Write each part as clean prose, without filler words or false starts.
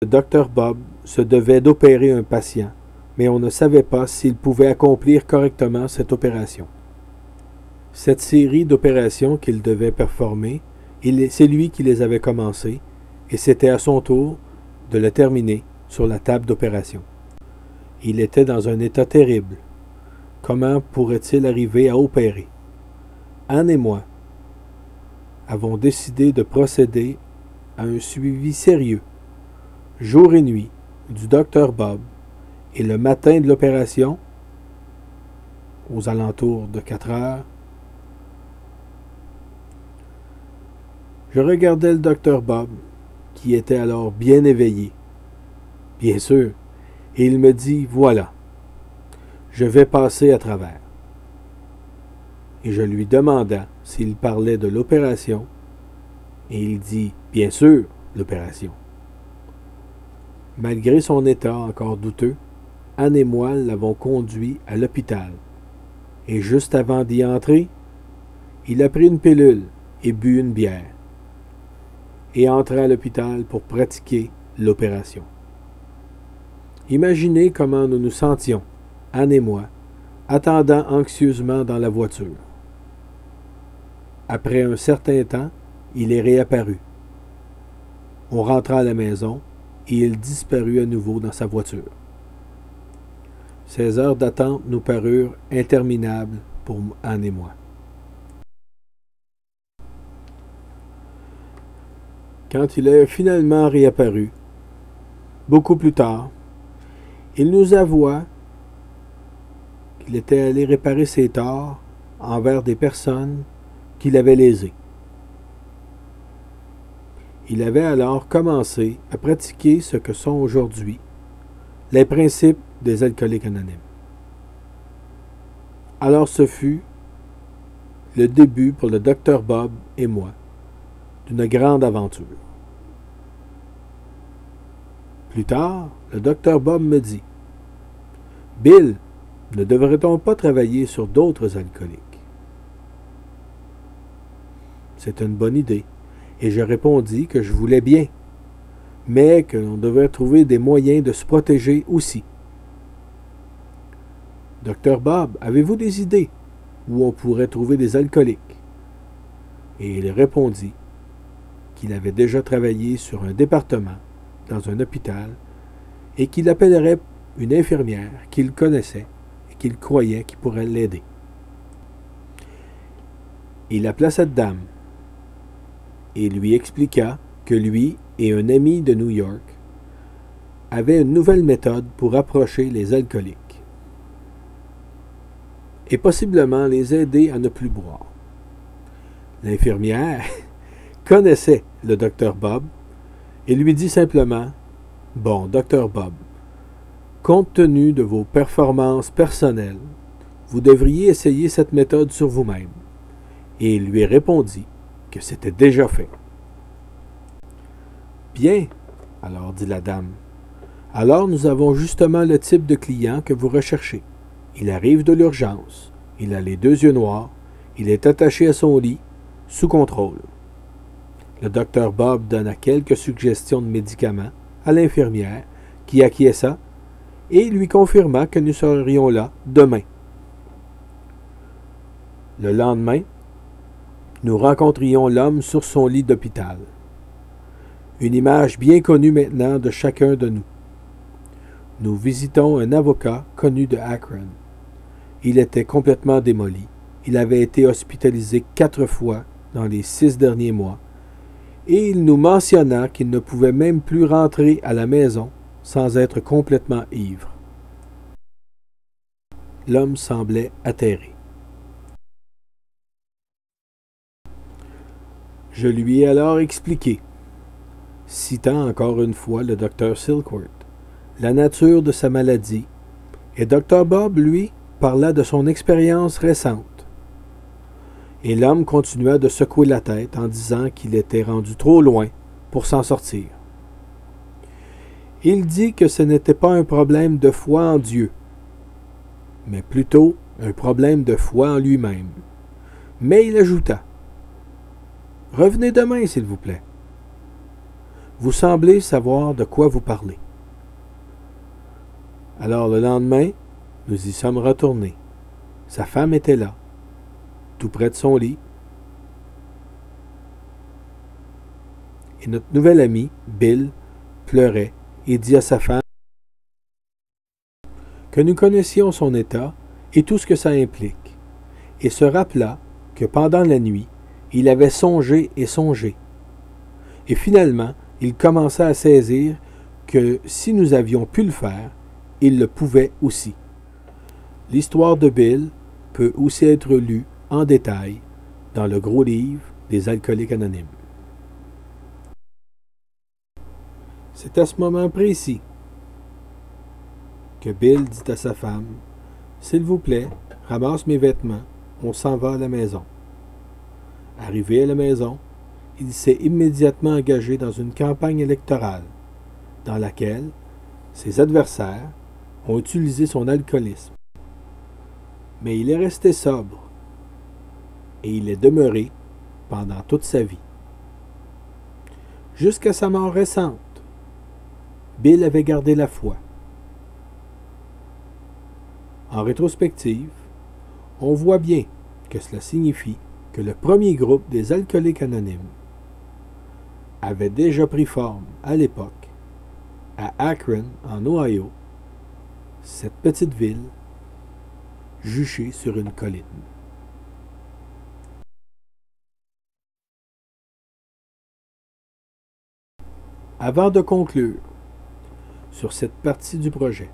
Le docteur Bob se devait d'opérer un patient, mais on ne savait pas s'il pouvait accomplir correctement cette opération. Cette série d'opérations qu'il devait performer, c'est lui qui les avait commencées, et c'était à son tour de les terminer sur la table d'opération. Il était dans un état terrible. Comment pourrait-il arriver à opérer? Anne et moi avons décidé de procéder à un suivi sérieux, jour et nuit, du docteur Bob, et le matin de l'opération, aux alentours de 4 heures, je regardais le docteur Bob, qui était alors bien éveillé, bien sûr, et il me dit, voilà, je vais passer à travers. Et je lui demanda s'il parlait de l'opération, et il dit, bien sûr, l'opération. Malgré son état encore douteux, Anne et moi l'avons conduit à l'hôpital. Et juste avant d'y entrer, il a pris une pilule et bu une bière, et entra à l'hôpital pour pratiquer l'opération. Imaginez comment nous nous sentions, Anne et moi, attendant anxieusement dans la voiture. Après un certain temps, il est réapparu. On rentra à la maison et il disparut à nouveau dans sa voiture. Ces heures d'attente nous parurent interminables pour Anne et moi. Quand il est finalement réapparu, beaucoup plus tard, il nous avoua qu'il était allé réparer ses torts envers des personnes qu'il avait lésées. Il avait alors commencé à pratiquer ce que sont aujourd'hui les principes des alcooliques anonymes. Alors ce fut le début pour le docteur Bob et moi d'une grande aventure. Plus tard, le docteur Bob me dit, « Bill, ne devrait-on pas travailler sur d'autres alcooliques? » C'est une bonne idée, et je répondis que je voulais bien, mais que l'on devait trouver des moyens de se protéger aussi. « Docteur Bob, avez-vous des idées où on pourrait trouver des alcooliques? » Et il répondit qu'il avait déjà travaillé sur un département dans un hôpital et qu'il appellerait une infirmière qu'il connaissait et qu'il croyait qui pourrait l'aider. Il appela cette dame et lui expliqua que lui et un ami de New York avaient une nouvelle méthode pour approcher les alcooliques et possiblement les aider à ne plus boire. L'infirmière connaissait le docteur Bob et lui dit simplement, « Bon, docteur Bob, compte tenu de vos performances personnelles, vous devriez essayer cette méthode sur vous-même. » Et il lui répondit que c'était déjà fait. « Bien, alors dit la dame, alors nous avons justement le type de client que vous recherchez. Il arrive de l'urgence, il a les 2 yeux noirs, il est attaché à son lit, sous contrôle. » Le docteur Bob donna quelques suggestions de médicaments à l'infirmière qui acquiesça et lui confirma que nous serions là demain. Le lendemain, nous rencontrions l'homme sur son lit d'hôpital. Une image bien connue maintenant de chacun de nous. Nous visitons un avocat connu de Akron. Il était complètement démoli. Il avait été hospitalisé 4 fois dans les 6 derniers mois. Et il nous mentionna qu'il ne pouvait même plus rentrer à la maison sans être complètement ivre. L'homme semblait atterré. Je lui ai alors expliqué, citant encore une fois le docteur Silkworth, la nature de sa maladie, et Dr. Bob, lui, parla de son expérience récente. Et l'homme continua de secouer la tête en disant qu'il était rendu trop loin pour s'en sortir. Il dit que ce n'était pas un problème de foi en Dieu, mais plutôt un problème de foi en lui-même. Mais il ajouta, « Revenez demain, s'il vous plaît. » Vous semblez savoir de quoi vous parlez. Alors le lendemain, nous y sommes retournés. Sa femme était là, tout près de son lit. Et notre nouvel ami, Bill, pleurait et dit à sa femme que nous connaissions son état et tout ce que ça implique, et se rappela que pendant la nuit, il avait songé et songé. Et finalement, il commença à saisir que si nous avions pu le faire, il le pouvait aussi. L'histoire de Bill peut aussi être lue en détail dans le gros livre des Alcooliques Anonymes. C'est à ce moment précis que Bill dit à sa femme « S'il vous plaît, ramasse mes vêtements, on s'en va à la maison. » Arrivé à la maison, il s'est immédiatement engagé dans une campagne électorale dans laquelle ses adversaires ont utilisé son alcoolisme. Mais il est resté sobre et il est demeuré pendant toute sa vie. Jusqu'à sa mort récente, Bill avait gardé la foi. En rétrospective, on voit bien que cela signifie que le premier groupe des Alcooliques Anonymes avait déjà pris forme à l'époque à Akron, en Ohio, cette petite ville juchée sur une colline. Avant de conclure sur cette partie du projet,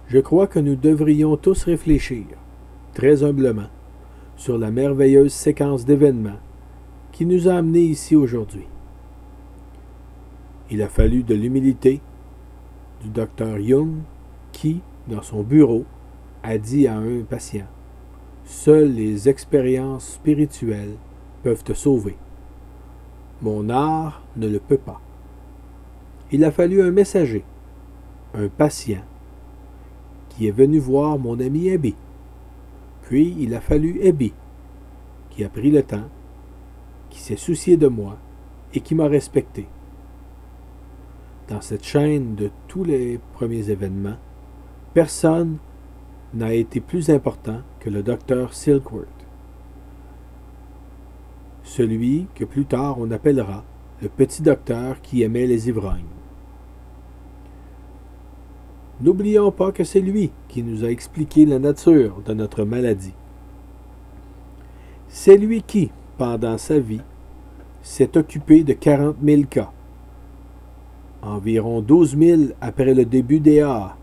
je crois que nous devrions tous réfléchir, très humblement, sur la merveilleuse séquence d'événements qui nous a amenés ici aujourd'hui. Il a fallu de l'humilité du docteur Jung qui, dans son bureau, a dit à un patient « Seules les expériences spirituelles peuvent te sauver. Mon art ne le peut pas. » Il a fallu un messager, un patient, qui est venu voir mon ami Abby. Puis il a fallu Abby, qui a pris le temps, qui s'est soucié de moi et qui m'a respecté. Dans cette chaîne de tous les premiers événements, personne n'a été plus important que le docteur Silkworth, celui que plus tard on appellera le petit docteur qui aimait les ivrognes. N'oublions pas que c'est lui qui nous a expliqué la nature de notre maladie. C'est lui qui, pendant sa vie, s'est occupé de 40 000 cas, environ 12 000 après le début des AA.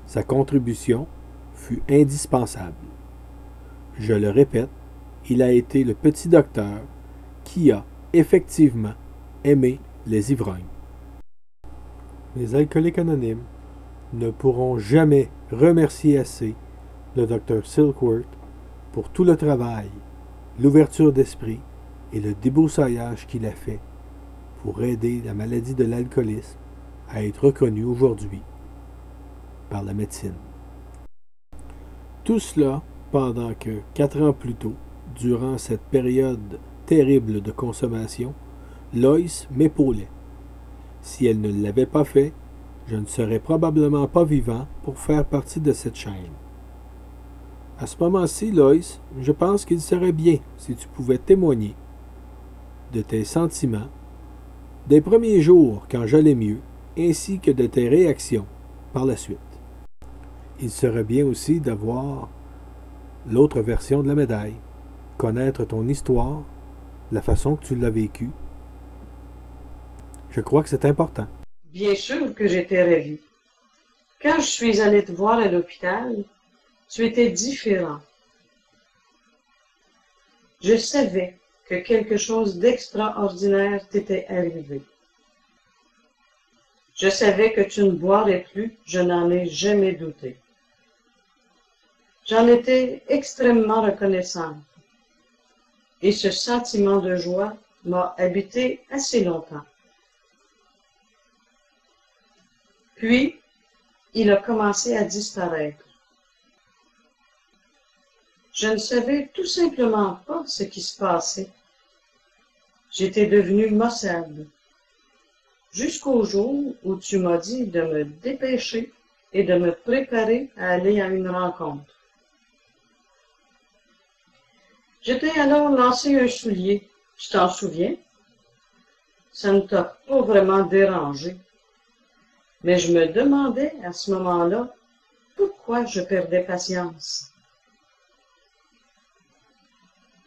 Sa contribution fut indispensable. Je le répète, il a été le petit docteur qui a effectivement aimé les ivrognes. Les Alcooliques Anonymes ne pourront jamais remercier assez le Dr Silkworth pour tout le travail, l'ouverture d'esprit et le débroussaillage qu'il a fait pour aider la maladie de l'alcoolisme à être reconnue aujourd'hui par la médecine. Tout cela pendant que 4 ans plus tôt, durant cette période terrible de consommation, Lois m'épaulait. Si elle ne l'avait pas fait, je ne serais probablement pas vivant pour faire partie de cette chaîne. À ce moment-ci, Lois, je pense qu'il serait bien si tu pouvais témoigner de tes sentiments, des premiers jours quand j'allais mieux, ainsi que de tes réactions par la suite. Il serait bien aussi d'avoir l'autre version de la médaille, connaître ton histoire, la façon que tu l'as vécue. Je crois que c'est important. Bien sûr que j'étais ravie. Quand je suis allée te voir à l'hôpital, tu étais différent. Je savais que quelque chose d'extraordinaire t'était arrivé. Je savais que tu ne boirais plus, je n'en ai jamais douté. J'en étais extrêmement reconnaissante. Et ce sentiment de joie m'a habité assez longtemps. Puis, il a commencé à disparaître. Je ne savais tout simplement pas ce qui se passait. j'étais devenue maussade. Jusqu'au jour où tu m'as dit de me dépêcher et de me préparer à aller à une rencontre. Je t'ai alors lancé un soulier, tu t'en souviens? Ça ne t'a pas vraiment dérangé, mais je me demandais à ce moment-là pourquoi je perdais patience.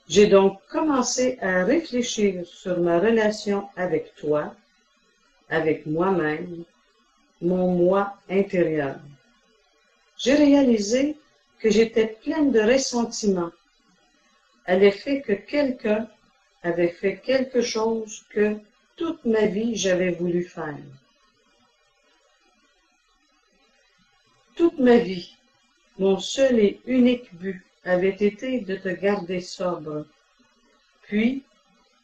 J'ai donc commencé à réfléchir sur ma relation avec toi, avec moi-même, mon moi intérieur. J'ai réalisé que j'étais pleine de ressentiment à l'effet que quelqu'un avait fait quelque chose que toute ma vie j'avais voulu faire. Toute ma vie, mon seul et unique but avait été de te garder sobre. Puis,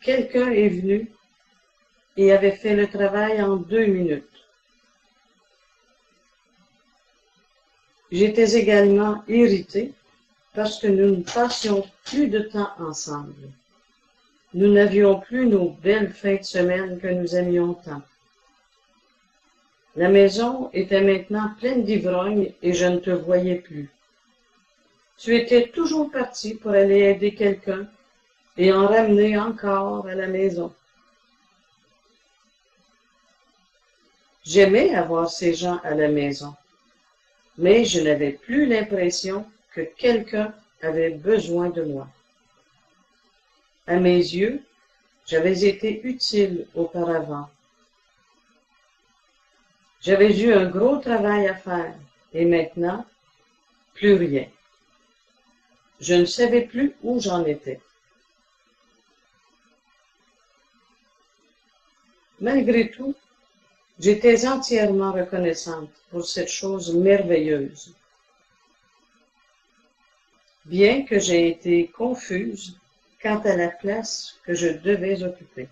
quelqu'un est venu et avait fait le travail en 2 minutes. J'étais également irritée parce que nous ne passions plus de temps ensemble. Nous n'avions plus nos belles fins de semaine que nous aimions tant. La maison était maintenant pleine d'ivrognes et je ne te voyais plus. Tu étais toujours parti pour aller aider quelqu'un et en ramener encore à la maison. J'aimais avoir ces gens à la maison, mais je n'avais plus l'impression que quelqu'un avait besoin de moi. À mes yeux, j'avais été utile auparavant. J'avais eu un gros travail à faire et maintenant, plus rien. Je ne savais plus où j'en étais. Malgré tout, j'étais entièrement reconnaissante pour cette chose merveilleuse. Bien que j'aie été confuse quant à la place que je devais occuper.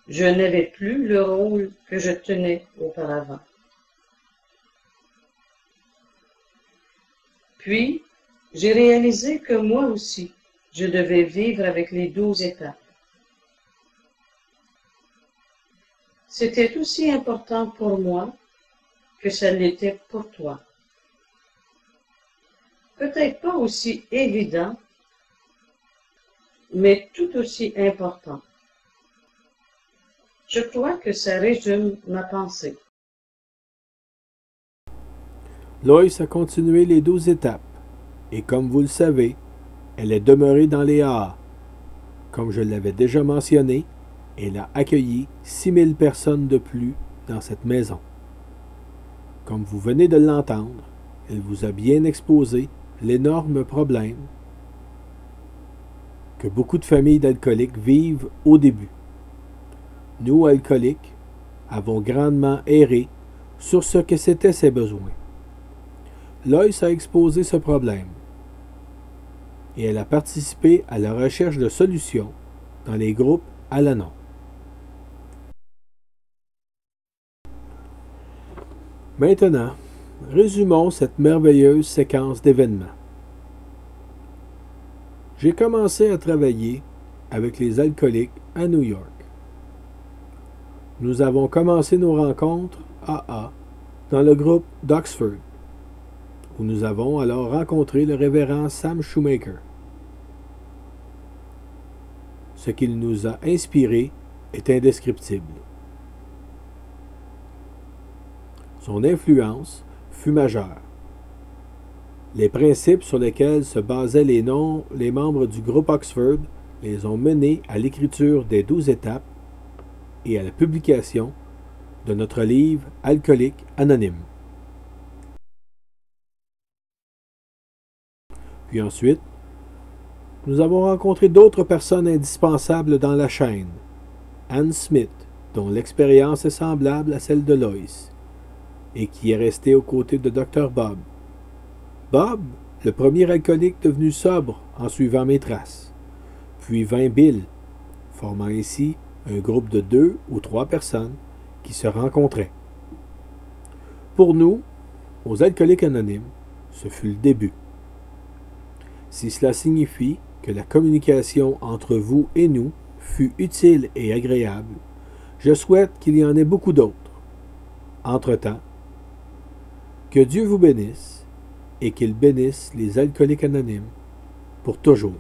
Je n'avais plus le rôle que je tenais auparavant. Puis, j'ai réalisé que moi aussi, je devais vivre avec les 12 étapes. C'était aussi important pour moi que ça l'était pour toi. Peut-être pas aussi évident, mais tout aussi important. Je crois que ça résume ma pensée. Lois a continué les 12 étapes, et comme vous le savez, elle est demeurée dans les AA. Comme je l'avais déjà mentionné, elle a accueilli 6000 personnes de plus dans cette maison. Comme vous venez de l'entendre, elle vous a bien exposé l'énorme problème que beaucoup de familles d'alcooliques vivent au début. Nous, alcooliques, avons grandement erré sur ce que c'étaient ses besoins. Lois a exposé ce problème et elle a participé à la recherche de solutions dans les groupes Al-Anon. Maintenant, résumons cette merveilleuse séquence d'événements. J'ai commencé à travailler avec les alcooliques à New York. Nous avons commencé nos rencontres AA dans le groupe d'Oxford, où nous avons alors rencontré le révérend Sam Shoemaker. Ce qu'il nous a inspiré est indescriptible. Son influence fut majeure. Les principes sur lesquels se basaient les membres du groupe Oxford les ont menés à l'écriture des 12 étapes et à la publication de notre livre Alcoolique Anonyme. Puis ensuite, nous avons rencontré d'autres personnes indispensables dans la chaîne. Anne Smith, dont l'expérience est semblable à celle de Lois, et qui est restée aux côtés de Dr. Bob. Bob, le premier alcoolique devenu sobre en suivant mes traces. Puis vint Bill, formant ainsi un groupe de 2 ou 3 personnes qui se rencontraient. Pour nous, aux Alcooliques Anonymes, ce fut le début. Si cela signifie que la communication entre vous et nous fut utile et agréable. Je souhaite qu'il y en ait beaucoup d'autres. Entre-temps, que Dieu vous bénisse et qu'il bénisse les alcooliques anonymes pour toujours.